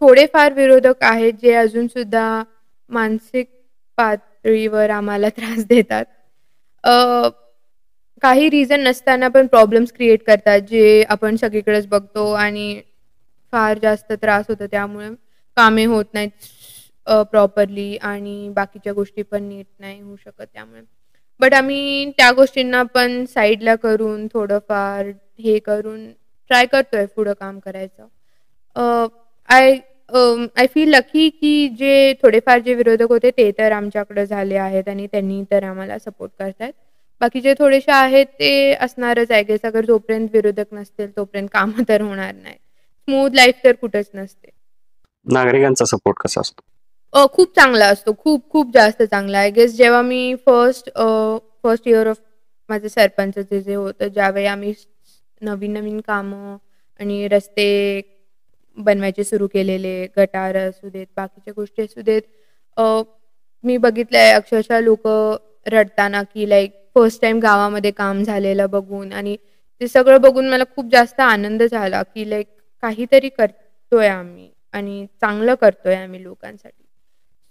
थोडेफार विरोधक आहेत जे अजूनसुद्धा मानसिक पातळीवर आम्हाला त्रास देतात. काही रिझन नसताना पण प्रॉब्लेम्स क्रिएट करतात, जे आपण सगळीकडेच बघतो आणि फार जास्त त्रास होतो. त्यामुळे कामे होत नाहीत प्रॉपरली आणि बाकीच्या गोष्टी पण नीट नाही होऊ शकत त्यामुळे. बट आम्ही त्या गोष्टींना पण साईडला करून थोडंफार हे करून ट्राय करतोय पुढं काम करायचं. आय आय फील लकी की जे थोडेफार जे विरोधक होते ते तर आमच्याकडे झाले आहेत आणि त्यांनी तर आम्हाला सपोर्ट करतायत. बाकीचे थोडेसे आहेत ते असणारच आय गेस. अगर जोपर्यंत विरोधक नसतील तोपर्यंत कामं तर होणार नाही. स्मूथ लाईफ तर कुठंच नसते. नागरिकांचा सपोर्ट कसा असतो? खूप चांगला असतो. खूप खूप जास्त चांगला. आय गेस जेव्हा मी फर्स्ट इयर ऑफ माझं सरपंचचं जे होतं, ज्यावेळी आम्ही नवीन कामं आणि रस्ते बनवायचे सुरू केलेले, गटार असू देत, बाकीच्या गोष्टी असू देत. मी बघितलंय अक्षरशः लोकं रडताना, की लाईक फर्स्ट टाईम गावामध्ये काम झालेलं बघून, आणि ते सगळं बघून मला खूप जास्त आनंद झाला, की लाईक काहीतरी करतोय आम्ही आणि चांगलं करतोय आम्ही लोकांसाठी.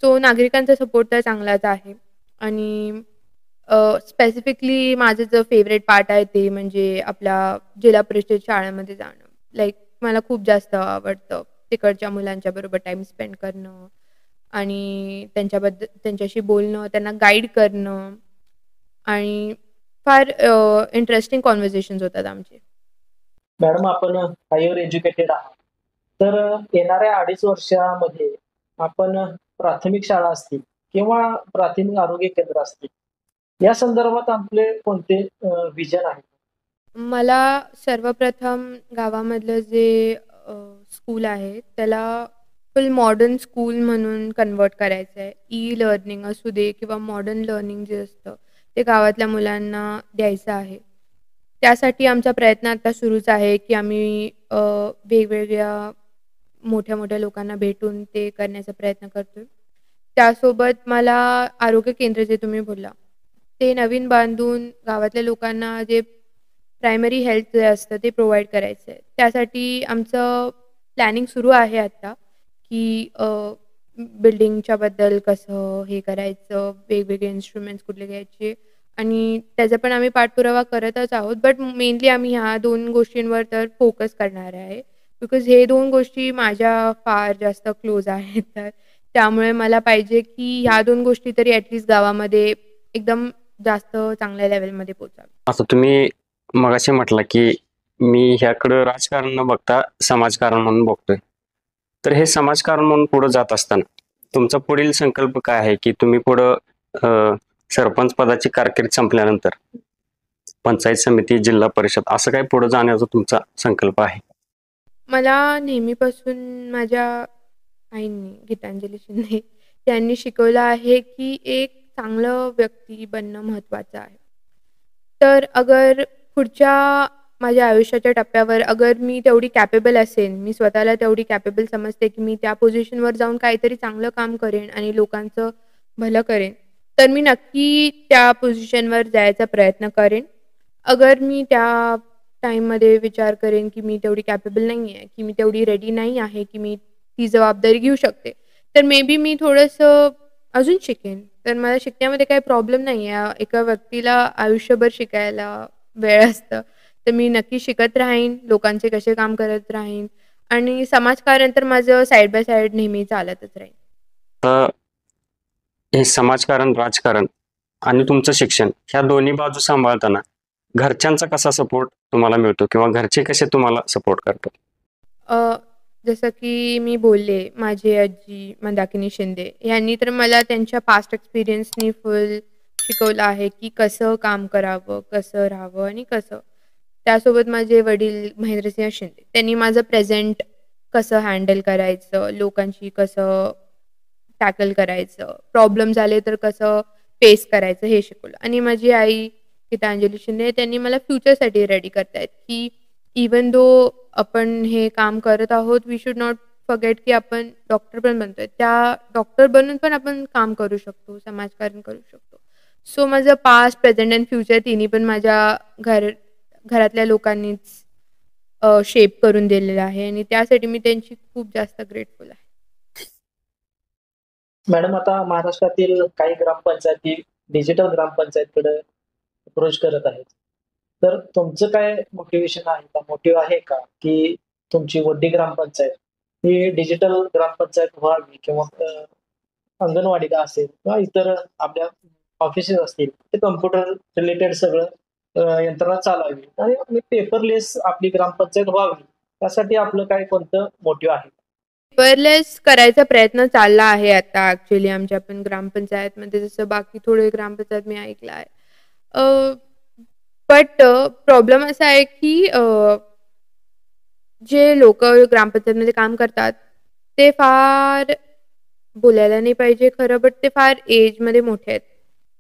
सो नागरिकांचा सपोर्ट तर चांगलाच आहे. आणि स्पेसिफिकली माझं जो फेव्हरेट पार्ट आहे ते म्हणजे आपल्या जिल्हा परिषद शाळेमध्ये जाणं. लाईक मला खूप जास्त आवडतं तिकडच्या मुलांच्या बरोबर टाईम स्पेंड करणं आणि त्यांच्याशी बोलणं, त्यांना गाईड करणं, आणि फार इंटरेस्टिंग कॉन्व्हर्सेशन्स होतात आमचे. मॅडम, आपण हायर एज्युकेटेड आहात, तर येणाऱ्या 2.5 वर्षामध्ये आपण प्राथमिक शाळा असतील किंवा प्राथमिक आरोग्य केंद्र असतील, या संदर्भात आपले कोणते विजन आहे? मला सर्वप्रथम गावामधलं जे स्कूल आहे त्याला फुल मॉडर्न स्कूल म्हणून कन्व्हर्ट करायचं आहे. ई लर्निंग असू दे किंवा मॉडर्न लर्निंग जे असतं ते गावातल्या मुलांना द्यायचं आहे. त्यासाठी आमचा प्रयत्न आता सुरूच आहे, की आम्ही वेगवेगळ्या मोठ्या-मोठ्या लोकांना भेटून ते करण्याचा प्रयत्न करतोय. त्यासोबत मला आरोग्य केंद्र जे तुम्ही बोलला, ते नवीन बांधून गावातल्या लोकांना जे प्रायमरी हेल्थ जे असतं ते प्रोव्हाईड करायचं आहे. त्यासाठी आमचं प्लॅनिंग सुरू आहे आता, की बिल्डिंगच्या बद्दल कसं हे करायचं, वेगवेगळे इन्स्ट्रुमेंट्स कुठले घ्यायचे, आणि त्याचा पण आम्ही पाठपुरावा करतच आहोत. बट मेनली आम्ही ह्या 2 गोष्टींवर तर फोकस करणार आहे. बिकॉज हे 2 गोष्टी माझ्या फार जास्त क्लोज आहेत. तर त्यामुळे मला पाहिजे, की ह्या 2 गोष्टी तरी ॲटलीस्ट गावामध्ये एकदम जास्त चांगल्या लेव्हलमध्ये पोहोचाव्या. असं तुम्ही मगाशी म्हटलं की मी ह्याकडं राजकारण न बघता समाजकारण म्हणून बघतोय. तर हे समाजकारण म्हणून पुढे जात असताना तुमचा पुढील संकल्प काय आहे, की तुम्ही पुढं सरपंच पदाची कारकीर्द संपल्यानंतर पंचायत समिती, जिल्हा परिषद असं काही पुढे जाण्याचा तुमचा संकल्प आहे? मला नेहमीपासून माझ्या आईंनी, गीतांजली शिंदे यांनी शिकवलं आहे, की एक चांगलं व्यक्ती बनणं महत्त्वाचं आहे. तर अगर पुढच्या माझ्या आयुष्याच्या टप्प्यावर अगर मी तेवढी कॅपेबल असेन, मी स्वतःला तेवढी कॅपेबल समजते, की मी त्या पोझिशनवर जाऊन काहीतरी चांगलं काम करेन आणि लोकांचं भलं करेन, तर मी नक्की त्या पोझिशनवर जायचा प्रयत्न करेन. अगर मी त्या टाईममध्ये विचार करेन, की मी तेवढी कॅपेबल नाही आहे, की मी तेवढी रेडी नाही आहे, की मी ती जबाबदारी घेऊ शकते, तर मे बी मी थोडंसं अजून शिकेन. तर मला शिकण्यामध्ये काही प्रॉब्लेम नाही आहे. एका व्यक्तीला आयुष्यभर शिकायला वेळ असतं. तर मी नक्की शिकत राहीन, लोकांचे कसे काम करत राहीन, आणि समाजकारण तर माझं साइड बाय साइड नेहमी चालतच राहील. तर हे समाजकारण, राजकारण आणि तुमचं शिक्षण ह्या दोन्ही बाजू सांभाळताना घरच्यांचा कसा सपोर्ट तुम्हाला मिळतो किंवा घरचे कसे तुम्हाला सपोर्ट करतात? जसं की मी बोलले, माझी आजी मंदाकिनी शिंदे यांनी तर मला त्यांच्या पास्ट एक्सपिरियन्सनी फुल शिकवलं आहे, की कसं काम करावं, कसं राहावं आणि कसं. त्यासोबत माझे वडील महेंद्रसिंह शिंदे, त्यांनी माझं प्रेझेंट कसं हँडल करायचं, लोकांशी कसं टॅकल करायचं, प्रॉब्लेम झाले तर कसं फेस करायचं हे शिकवलं. आणि माझी आई गीतांजली शिंदे त्यांनी मला फ्युचरसाठी रेडी करतायत, की इव्हन दो आपण हे काम करत आहोत, वी शुड नॉट फॉरगेट की आपण डॉक्टर पण बनतोय. त्या डॉक्टर बनून पण आपण काम करू शकतो, समाजकारण करू शकतो. सो माझं पास्ट, प्रेझेंट अँड फ्युचर तिन्ही पण माझ्या घरातल्या लोकांनीच शेप करून दिलेलं आहे आणि त्यासाठी मी त्यांची खूप जास्त ग्रेटफुल आहे. मॅडम, आता महाराष्ट्रातील काही ग्रामपंचायती डिजिटल ग्रामपंचायतकडे अप्रोच करत आहेत. तर तुमचं काय मोटिवेशन आहे का, मोटिव्ह आहे का, की तुमची वड्डी ग्रामपंचायत ही डिजिटल ग्रामपंचायत व्हावी, किंवा अंगणवाडी असेल किंवा इतर आपल्या ऑफिसेस असतील ते कम्प्युटर रिलेटेड सगळं यंत्रणा चालावी आणि पेपरलेस आपली ग्रामपंचायत व्हावी, त्यासाठी आपलं काय कोणतं मोटिव्ह आहे? पेपरलेस करायचा प्रयत्न चालला आहे आता ॲक्चुअली आमच्या पण ग्रामपंचायतमध्ये, जसं बाकी थोडे ग्रामपंचायत मी ऐकलं आहे. बट प्रॉब्लेम असा आहे की जे लोकं ग्रामपंचायतमध्ये काम करतात, ते फार बोलायला नाही पाहिजे खरं, बट ते फार एजमध्ये मोठे आहेत.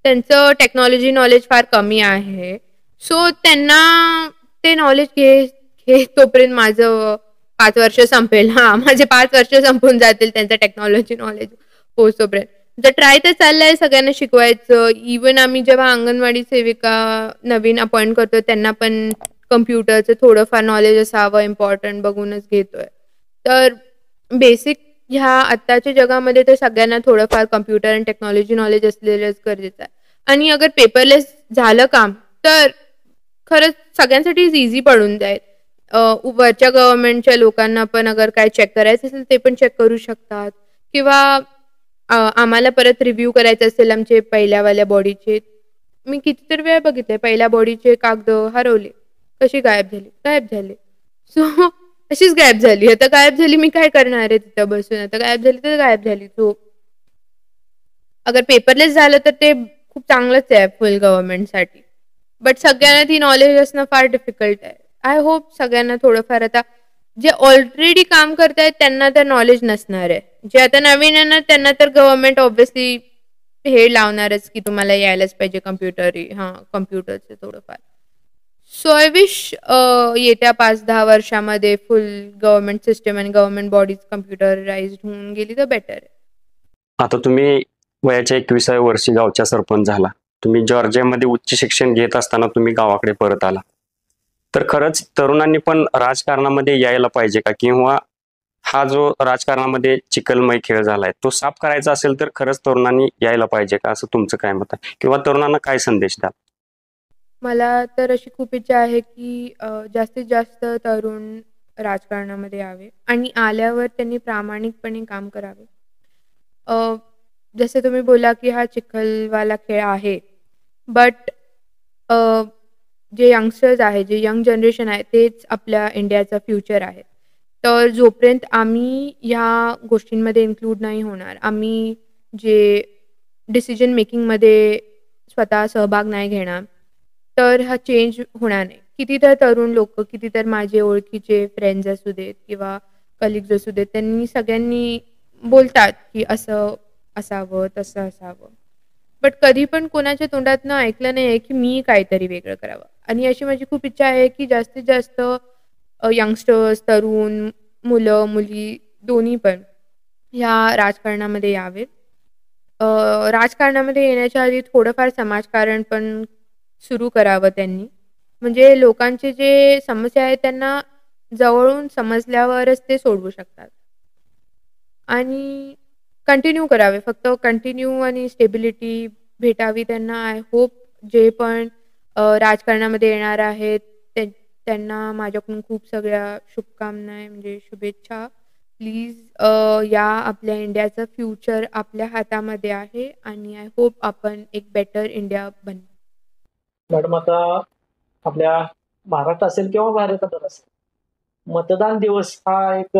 त्यांचं टेक्नॉलॉजी नॉलेज फार कमी आहे. सो त्यांना ते नॉलेज घेत तोपर्यंत माझं 5 वर्ष संपेल. हां, माझे 5 वर्ष संपून जातील त्यांचं टेक्नॉलॉजी नॉलेज पोहोचेपर्यंत. तर ट्राय तर चाललंय सगळ्यांना शिकवायचं. इव्हन आम्ही जेव्हा अंगणवाडी सेविका नवीन अपॉइंट करतोय, त्यांना पण कम्प्युटरचं थोडंफार नॉलेज असावं इम्पॉर्टंट बघूनच घेतोय. तर बेसिक ह्या आत्ताच्या जगामध्ये तर सगळ्यांना थोडंफार कम्प्युटर आणि टेक्नॉलॉजी नॉलेज असलेलंच गरजेचं आहे. आणि अगर पेपरलेस झालं काम, तर खरंच सगळ्यांसाठीच ईझी पडून जाईल. वरच्या गव्हर्नमेंटच्या लोकांना पण अगर काय चेक करायचं असेल, ते पण चेक करू शकतात किंवा आम्हाला परत रिव्ह्यू करायचं असेल आमचे पहिल्यावाल्या बॉडीचे. मी कितीतरी वेळा बघितलंय पहिल्या बॉडीचे कागद हरवले. कशी गायब झाली? गायब झाले. सो अशीच गायब झाली. आता गायब झाली, मी काय करणार आहे तिथं बसून? आता गायब झाली तर गायब झाली. सो अगर पेपरलेस झालं तर ते खूप चांगलंच आहे फुल गव्हर्नमेंटसाठी. बट सगळ्यांना ती नॉलेज असणं फार डिफिकल्ट आहे. आय होप सगळ्यांना थोडंफार आता जे ऑलरेडी काम करतायत त्यांना तर नॉलेज नसणार आहे. जे आता नवीन आहे ना, त्यांना तर गव्हर्नमेंट ऑब्व्हियसली हे लावणारच की तुम्हाला यायलाच पाहिजे कम्प्युटर, हां, कम्प्युटरचं थोडंफार. सो आय विश येत्या 5-10 वर्षामध्ये फुल गव्हर्नमेंट सिस्टम आणि गव्हर्नमेंट बॉडीज कम्प्युटराइज्ड होऊन गेली तर बेटर आहे. आता तुम्ही वयाच्या 21व्या वर्षी गावच्या सरपंच झाला. तुम्ही जॉर्जियामध्ये उच्च शिक्षण घेत असताना तुम्ही गावाकडे परत आला. तर खरंच तरुणांनी पण राजकारणामध्ये यायला पाहिजे का? किंवा हा जो राजकारणामध्ये चिखलमय खेळ झालाय, तो साफ करायचा असेल तर खरंच तरुणांनी यायला पाहिजे का? असं तुमचं काय मत आहे? किंवा तरुणांना काय संदेश द्याल? मला तर अशी खूप इच्छा आहे की जास्तीत जास्त तरुण राजकारणामध्ये यावे आणि आल्यावर त्यांनी प्रामाणिकपणे काम करावे. अ, जसे तुम्ही बोला की हा चिखलवाला खेळ आहे. बट जे यंगस्टर्स आहेत, जे यंग जनरेशन आहे, तेच आपल्या इंडियाचा फ्युचर आहे. तर जोपर्यंत आम्ही ह्या गोष्टींमध्ये इन्क्लूड नाही होणार, आम्ही जे डिसिजन मेकिंगमध्ये स्वतः सहभाग नाही घेणार, तर हा चेंज होणार नाही. कितीतर तरुण लोकं, कितीतर माझे ओळखीचे फ्रेंड्स असू देत किंवा कलीग्स असू देत, त्यांनी सगळ्यांनी बोलतात, की असं असावं, तसं असावं. बट कधी पण कोणाच्या तोंडातनं ऐकलं नाहीये, की मी काहीतरी वेगळं करावं. आणि अशी माझी खूप इच्छा आहे, की जास्तीत जास्त यंगस्टर्स, तरुण, मुलं-मुली दोन्ही पण ह्या राजकारणामध्ये यावेत. राजकारणामध्ये येण्याच्या आधी थोडंफार समाजकारण पण सुरू करावं त्यांनी. म्हणजे लोकांचे जे समस्या आहेत त्यांना जवळून समजल्यावरच ते सोडवू शकतात. आणि कंटिन्यू करावे. फक्त कंटिन्यू आणि स्टेबिलिटी भेटावी त्यांना. आय होप जे पण राजकारणामध्ये येणार आहेत त्यांना माझ्याकडून खूप सगळ्या शुभकामना आहे, म्हणजे शुभेच्छा. प्लीज या आपल्या इंडियाचं फ्युचर आपल्या हातामध्ये आहे आणि आय होप आपण एक बेटर इंडिया बनवू. मॅडम, आता आपल्या महाराष्ट्र असेल किंवा भारतावर असेल, मतदान दिवस हा एक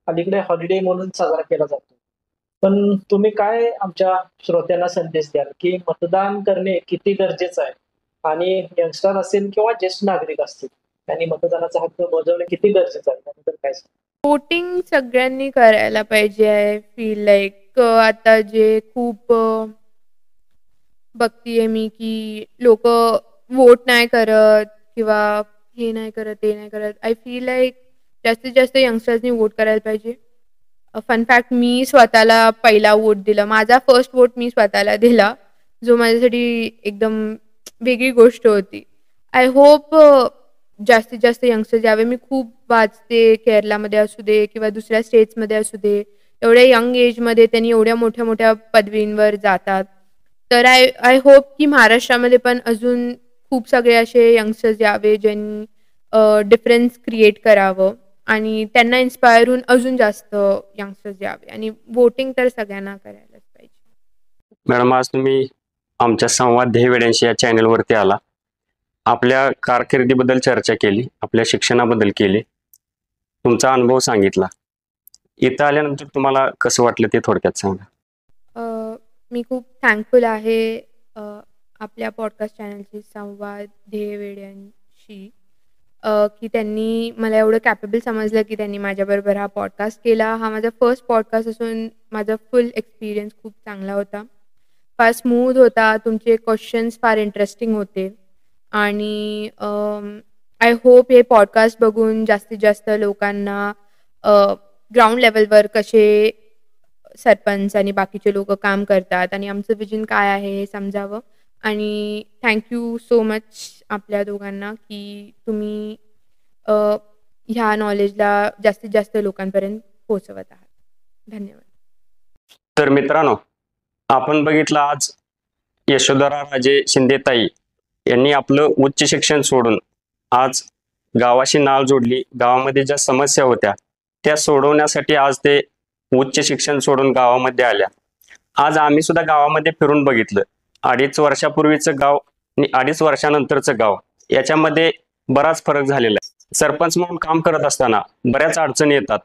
अलीकडे हॉलिडे म्हणून साजरा केला जातो. पण तुम्ही काय आमच्या श्रोत्यांना संदेश द्याल की मतदान करणे किती गरजेचं आहे आणि यंगस्टर असेल किंवा ज्येष्ठ नागरिक असतील त्यांनी मतदानाचा हक्क बजावणे किती गरजेचं आहे त्याबद्दल काय सांगाल? वोटिंग सगळ्यांनी करायला पाहिजे. आय फील लाईक आता जे खूप बघतीये मी की लोक वोट नाही करत किंवा हे नाही करत ते नाही करत. आय फील लाईक जास्तीत जास्त यंगस्टर्सनी वोट करायला पाहिजे. फन फॅक्ट, मी स्वतःला पहिला वोट दिला. माझा फर्स्ट वोट मी स्वतःला दिला, जो माझ्यासाठी एकदम वेगळी गोष्ट होती. आय होप जास्तीत जास्त यंगस्टर्स यावे. मी खूप वाचते, केरलामध्ये असू दे किंवा दुसऱ्या स्टेट्समध्ये असू दे, एवढ्या यंग एजमध्ये त्यांनी एवढ्या मोठ्या मोठ्या पदवींवर जातात. तर आय आय होप की महाराष्ट्रामध्ये पण अजून खूप सगळे असे यंगस्टर्स यावे ज्यांनी डिफरन्स क्रिएट करावं आणि त्यांना इन्स्पायर होऊन अजून जास्त यंगस्टर्स यावे आणि वोटिंग तर सगळ्यांना करायलाच पाहिजे. मॅडम, आज तुम्ही आमच्या संवाद ध्येयवेड्यांशी या चॅनलवरती आला. आपल्या कारकिर्दीबद्दल चर्चा केली, आपल्या शिक्षणाबद्दल केली, तुमचा अनुभव सांगितला. इथं आल्यानंतर तुम्हाला कसं वाटलं ते थोडक्यात सांगा. मी खूप थँकफुल आहे आपल्या पॉडकास्ट चॅनलची संवाद ध्येयवेड्यांशी की त्यांनी मला एवढं कॅपेबल समजलं की त्यांनी माझ्याबरोबर हा पॉडकास्ट केला. हा माझा फर्स्ट पॉडकास्ट असून माझा फुल एक्सपिरियन्स खूप चांगला होता. फार स्मूथ होता. तुमचे क्वेश्चन्स फार इंटरेस्टिंग होते आणि आय होप हे पॉडकास्ट बघून जास्तीत जास्त लोकांना ग्राउंड लेवलवर कसे सरपंच आणि बाकीचे लोक काम करतात आणि आमचं विजन काय आहे हे समजावं. आणि थँक्यू सो मच आपल्या दोघांना की तुम्ही ह्या नॉलेजला जास्तीत जास्त लोकांपर्यंत पोहोचवत आहात. धन्यवाद. तर मित्रांनो, आपण बघितलं आज यशोधरा राजे शिंदेताई यांनी आपलं उच्च शिक्षण सोडून आज गावाशी नाळ जोडली. गावामध्ये ज्या समस्या होत्या त्या सोडवण्यासाठी आज ते उच्च शिक्षण सोडून गावामध्ये आल्या. आज आम्ही सुद्धा गावामध्ये फिरून बघितलं. 2.5 वर्षापूर्वीचं गाव आणि 2.5 वर्षानंतरचं गाव याच्यामध्ये बराच फरक झालेला आहे. सरपंच म्हणून काम करत असताना बऱ्याच अडचणी येतात.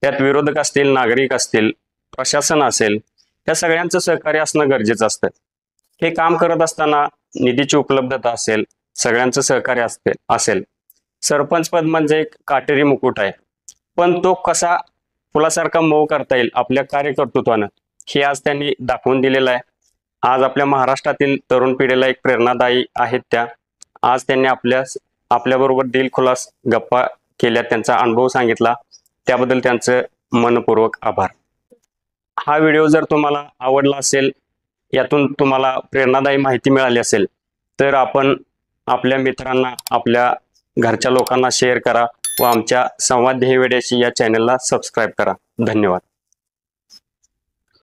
त्यात विरोधक असतील, नागरिक असतील, प्रशासन असेल, त्या सगळ्यांचं सहकार्य असणं गरजेचं असतं. हे काम करत असताना निधीची उपलब्धता असेल, सगळ्यांचं सहकार्य असेल. सरपंच पद म्हणजे एक काटेरी मुकुट आहे, पण तो कसा फुलासारखा मऊ करता येईल आपल्या कार्यकर्तृत्वानं, हे आज त्यांनी दाखवून दिलेलं आहे. आज आपल्या महाराष्ट्रातील तरुण पिढीला एक प्रेरणादायी आहेत त्या. आज त्यांनी आपल्याबरोबर दिलखुलास गप्पा केल्या, त्यांचा अनुभव सांगितला, त्याबद्दल त्यांचं मनपूर्वक आभार. हा व्हिडिओ जर तुम्हाला आवडला असेल, यातून तुम्हाला प्रेरणादायी माहिती मिळाली असेल, तर आपण आपल्या मित्रांना, आपल्या घरच्या लोकांना शेअर करा व आमच्या संवाद ध्येयवेड्याशी या चॅनलला सबस्क्राईब करा. धन्यवाद.